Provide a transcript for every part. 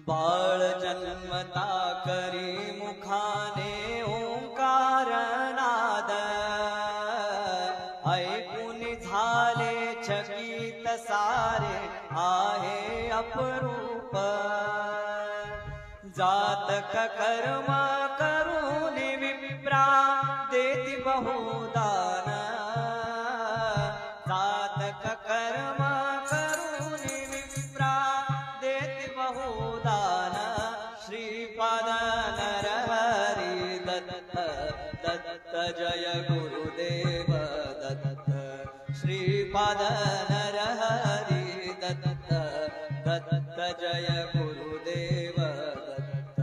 बाळ जन्मता करी मुखाने ओंकार नाद, ऐकून झाले चकित सारे आहे अपरूप। जातक कर्म करून विप्रा देती बहुदान, जातक कर्म करून विप्रा देती बहुदान। श्रीपाद नरहरी दत्त दत्त जय गुरुदेव दत्त, श्रीपाद नरहरी दत्त दत्त जय गुरुदेव दत्त।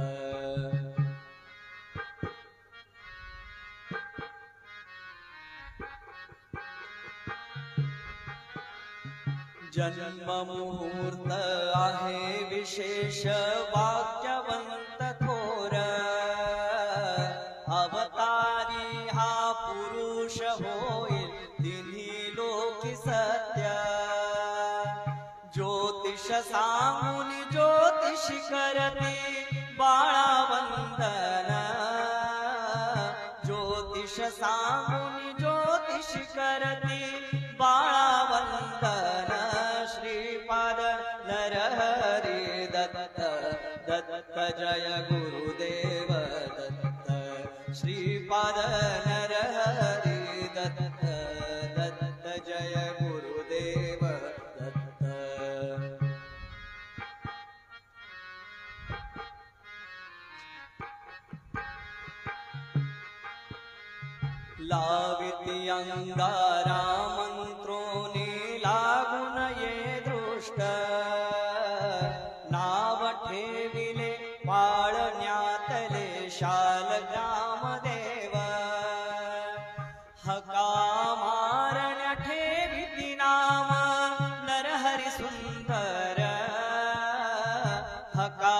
जन्म मुहूर्त आहे विशेष वाक्यवंत थोर, अवतारी हा पुरुष होईल तिन्ही लोकी सत्य। ज्योतिष सांगून ज्योतिषी करती बाळा वंदन, ज्योतिष सांगून ज्योतिषी करती बाळा वंदन। श्रीपाद नरहरी दत्त दत्त जय गुरुदेव दत्त, श्रीपाद नरहरी दत्त दत्त जय गुरुदेव दत्त। लाविती अंगारा मंत्रोनी लागून ये दृष्ट, नाव ठेविले पाळण्यातले शालग्रामदेव। हका मारण्या ठेविती नाम नरहरी सुंदर, हका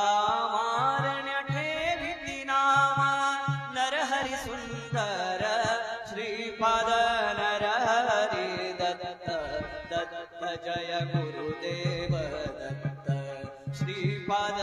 मारण्या ठेविती नाम नरहरी सुंदर। श्रीपाद नरहरी दत्त दत्त जय गुरुदेव दत्त, श्रीपाद